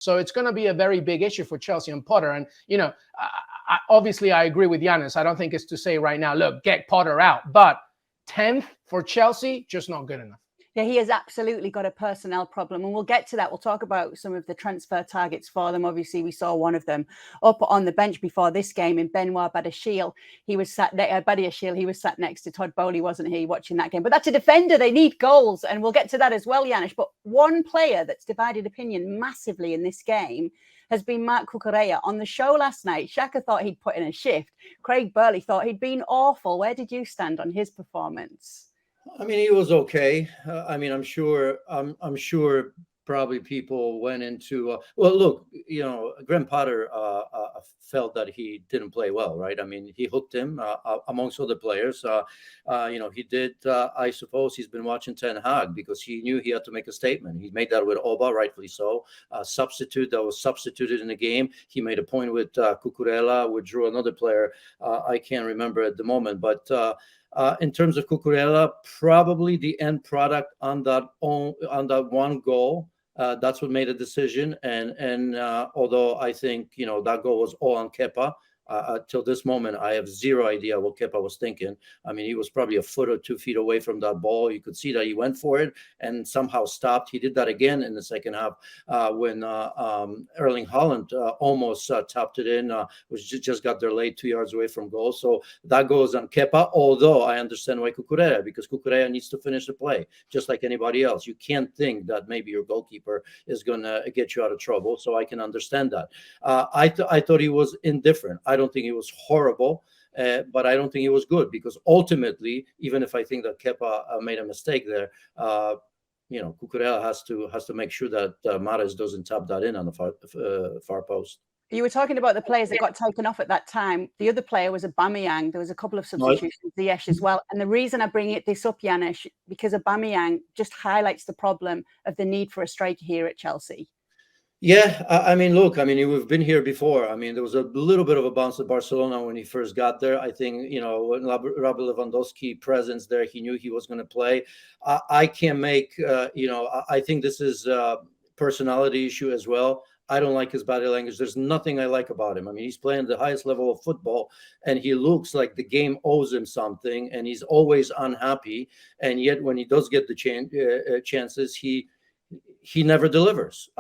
So it's going to be a very big issue for Chelsea and Potter. And, obviously, I agree with Janusz. I don't think it's to say right now, look, get Potter out. But 10th for Chelsea, just not good enough. Yeah, he has absolutely got a personnel problem. And we'll get to that. We'll talk about some of the transfer targets for them. Obviously, we saw one of them up on the bench before this game in Benoit Badiashile. He was sat next to Todd Bowley, wasn't he, watching that game? But that's a defender. They need goals. And we'll get to that as well, Janusz. But one player that's divided opinion massively in this game has been Marc Cucurella. On the show last night, Xhaka thought he'd put in a shift. Craig Burley thought he'd been awful. Where did you stand on his performance? I mean, he was okay. I'm sure probably people went into, well, look, Graham Potter felt that he didn't play well, right? I mean, he hooked him amongst other players. He did, I suppose he's been watching Ten Hag because he knew he had to make a statement. He made that with Oba, rightfully so. Substitute that was substituted in the game. He made a point with Cucurella, withdrew another player. I can't remember at the moment, but in terms of Cucurella, probably the end product on that one goal, that's what made a decision. And although I think that goal was all on Kepa, till this moment, I have zero idea what Kepa was thinking. I mean, he was probably a foot or 2 feet away from that ball. You could see that he went for it and somehow stopped. He did that again in the second half when Erling Haaland almost tapped it in, which just got there late 2 yards away from goal. So that goes on Kepa, although I understand why Cucurella, because Cucurella needs to finish the play, just like anybody else. You can't think that maybe your goalkeeper is going to get you out of trouble, so I can understand that. I thought he was indifferent. I don't think he was horrible, but I don't think he was good, because ultimately, even if I think that Kepa made a mistake there, Cucurella has to make sure that Mahrez doesn't tap that in on the far post. You were talking about the players that got taken off at that time. The other player was Aubameyang. There was a couple of substitutions, Ziyech as well. And the reason I bring this up, Janusz, because Aubameyang just highlights the problem of the need for a striker here at Chelsea. Yeah, we've been here before. I mean, there was a little bit of a bounce at Barcelona when he first got there. I think, when Robert Lewandowski presence there, he knew he was going to play. I can't make, I think this is a personality issue as well. I don't like his body language. There's nothing I like about him. I mean, he's playing the highest level of football, and he looks like the game owes him something, and he's always unhappy. And yet, when he does get the chances, he never delivers.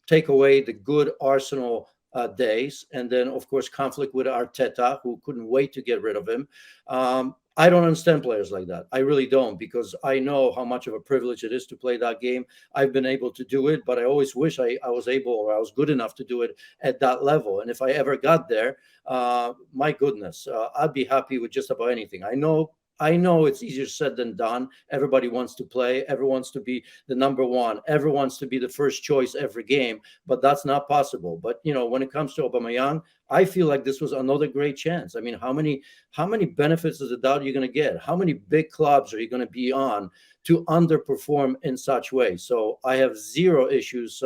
Take away the good Arsenal days, and then, of course, conflict with Arteta, who couldn't wait to get rid of him. I don't understand players like that. I really don't, because I know how much of a privilege it is to play that game. I've been able to do it, but I always wish I was able, or I was good enough to do it at that level. And if I ever got there, my goodness, I'd be happy with just about anything. I know it's easier said than done. Everybody wants to play. Everyone wants to be the number one. Everyone wants to be the first choice every game, but that's not possible. But, when it comes to Aubameyang, I feel like this was another great chance. I mean, how many benefits of the doubt are you going to get? How many big clubs are you going to be on to underperform in such way? So I have zero issues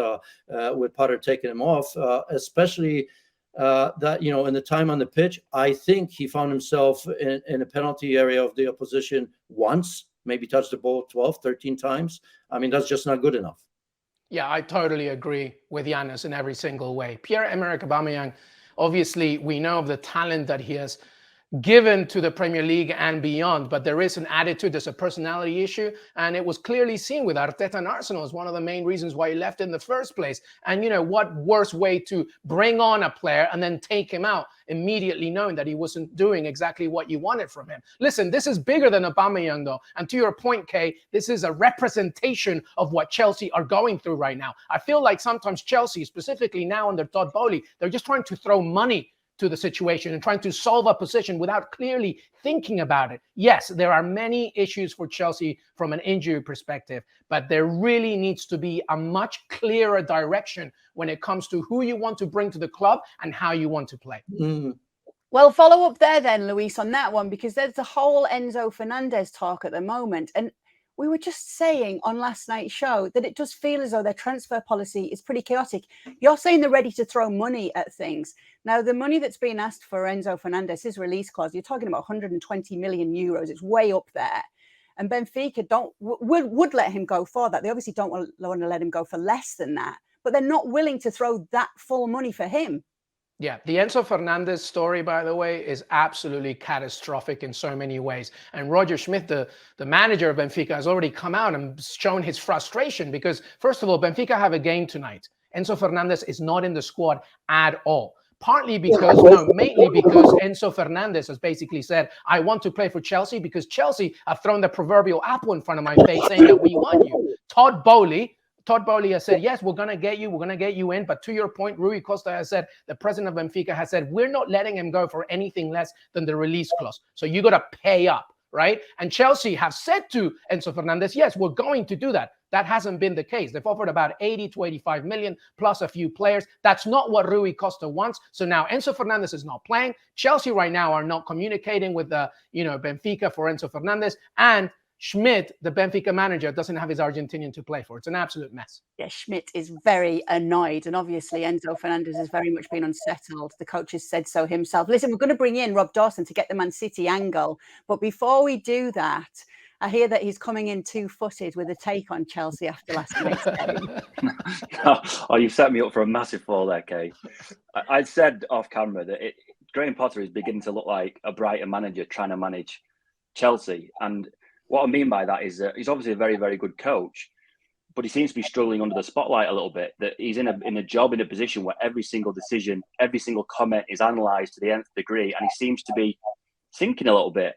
with Potter taking him off, especially that, in the time on the pitch. I think he found himself in a penalty area of the opposition once, maybe touched the ball 12, 13 times. I mean, that's just not good enough. Yeah, I totally agree with Janusz in every single way. Pierre-Emerick Aubameyang, obviously, we know of the talent that he has given to the Premier League and beyond, but there is an attitude, there's a personality issue, and it was clearly seen with Arteta and Arsenal as one of the main reasons why he left in the first place. And what worse way to bring on a player and then take him out immediately, knowing that he wasn't doing exactly what you wanted from him. Listen, this is bigger than Aubameyang, though, and to your point, Kay, this is a representation of what Chelsea are going through right now. I feel like sometimes Chelsea, specifically now under Todd Bowley, they're just trying to throw money to the situation and trying to solve a position without clearly thinking about it. Yes, there are many issues for Chelsea from an injury perspective, but there really needs to be a much clearer direction when it comes to who you want to bring to the club and how you want to play. Mm-hmm. Well, follow up there then, Luis, on that one, because there's the whole Enzo Fernandez talk at the moment. And we were just saying on last night's show that it does feel as though their transfer policy is pretty chaotic. You're saying they're ready to throw money at things. Now, the money that's being asked for Enzo Fernandez, his release clause, you're talking about 120 million euros. It's way up there. And Benfica would let him go for that. They obviously don't want to let him go for less than that. but they're not willing to throw that full money for him. Yeah, the Enzo Fernandez story, by the way, is absolutely catastrophic in so many ways. And Roger Schmidt, the manager of Benfica, has already come out and shown his frustration because, first of all, Benfica have a game tonight. Enzo Fernandez is not in the squad at all. Partly because, mainly because Enzo Fernandez has basically said, I want to play for Chelsea because Chelsea have thrown the proverbial apple in front of my face saying that we want you. Todd Bowley has said, yes, we're going to get you in. But to your point, Rui Costa has said, the president of Benfica has said, we're not letting him go for anything less than the release clause. So you got to pay up, right? And Chelsea have said to Enzo Fernandez, yes, we're going to do that. That hasn't been the case. They've offered about 80 to 85 million plus a few players. That's not what Rui Costa wants. So now Enzo Fernandez is not playing. Chelsea right now are not communicating with Benfica for Enzo Fernandez. And Schmidt, the Benfica manager, doesn't have his Argentinian to play for. It's an absolute mess. Yeah, Schmidt is very annoyed. And obviously, Enzo Fernandez has very much been unsettled. The coach has said so himself. Listen, we're going to bring in Rob Dawson to get the Man City angle. But before we do that, I hear that he's coming in two-footed with a take on Chelsea after last night's game. Oh, you've set me up for a massive fall there, Kay. I said off camera that Graham Potter is beginning to look like a Brighton manager trying to manage Chelsea. And what I mean by that is that he's obviously a very, very good coach, but he seems to be struggling under the spotlight a little bit. That he's in a position where every single decision, every single comment is analysed to the nth degree, and he seems to be sinking a little bit.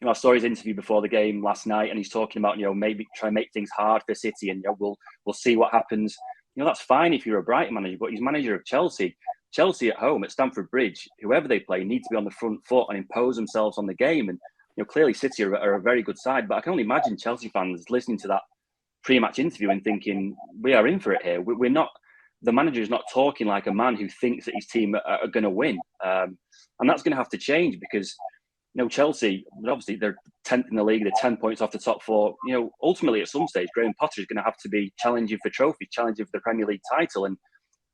I saw his interview before the game last night, and he's talking about maybe try and make things hard for City, and we'll see what happens. That's fine if you're a Brighton manager, but he's manager of Chelsea. Chelsea at home at Stamford Bridge, whoever they play, need to be on the front foot and impose themselves on the game. And clearly City are a very good side, but I can only imagine Chelsea fans listening to that pre-match interview and thinking, we are in for it here. We're not. The manager is not talking like a man who thinks that his team are going to win, and that's going to have to change because. Chelsea, obviously, they're 10th in the league. They're 10 points off the top four. Ultimately, at some stage, Graham Potter is going to have to be challenging for trophies, challenging for the Premier League title. And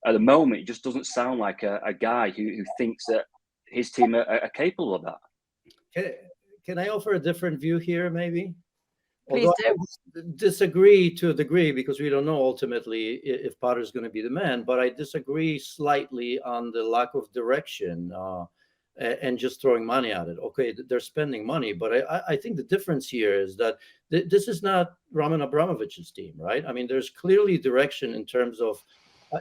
at the moment, it just doesn't sound like a guy who thinks that his team are capable of that. Can I offer a different view here, maybe? Please do. I disagree to a degree because we don't know ultimately if Potter's going to be the man, but I disagree slightly on the lack of direction. And just throwing money at it. Okay, they're spending money, but I think the difference here is that this is not Roman Abramovich's team, right? I mean, there's clearly direction in terms of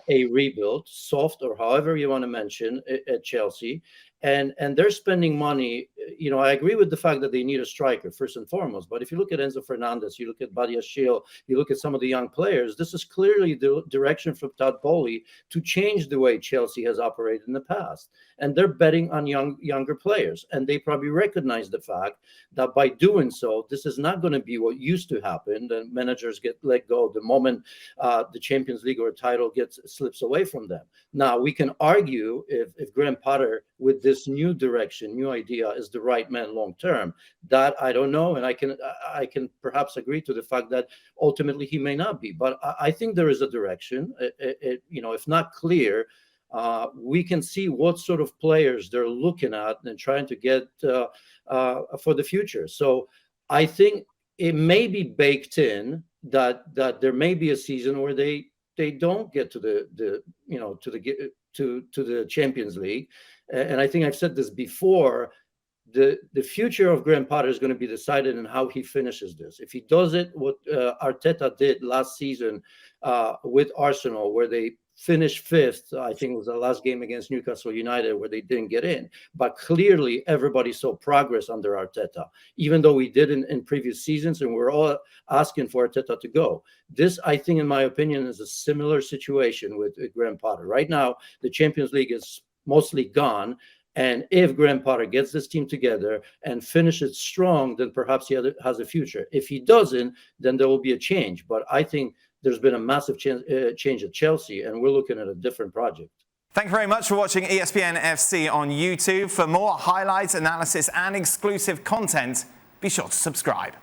a rebuild, soft or however you want to mention at Chelsea, and they're spending money. I agree with the fact that they need a striker first and foremost. But if you look at Enzo Fernandez, you look at Badiashile, you look at some of the young players, this is clearly the direction from Todd Bowley to change the way Chelsea has operated in the past. And they're betting on younger players. And they probably recognize the fact that by doing so, this is not going to be what used to happen. The managers get let go the moment the Champions League or a title slips away from them. Now, we can argue if Graham Potter, with this new direction, new idea, is the right man long term. That I don't know, and I can perhaps agree to the fact that ultimately he may not be. But I think there is a direction. If not clear, we can see what sort of players they're looking at and trying to get for the future. So I think it may be baked in that there may be a season where they don't get to the Champions League. And I think I've said this before, the future of Graham Potter is going to be decided in how he finishes this. If he does it, what Arteta did last season with Arsenal, where they finished fifth, I think it was the last game against Newcastle United where they didn't get in. But clearly everybody saw progress under Arteta, even though we did in previous seasons, and we're all asking for Arteta to go. This, I think, in my opinion, is a similar situation with Graham Potter. Right now, the Champions League is mostly gone. And if Graham Potter gets this team together and finishes strong, then perhaps he has a future. If he doesn't, then there will be a change. But I think there's been a massive change at Chelsea, and we're looking at a different project. Thank you very much for watching ESPN FC on YouTube. For more highlights, analysis, and exclusive content, be sure to subscribe.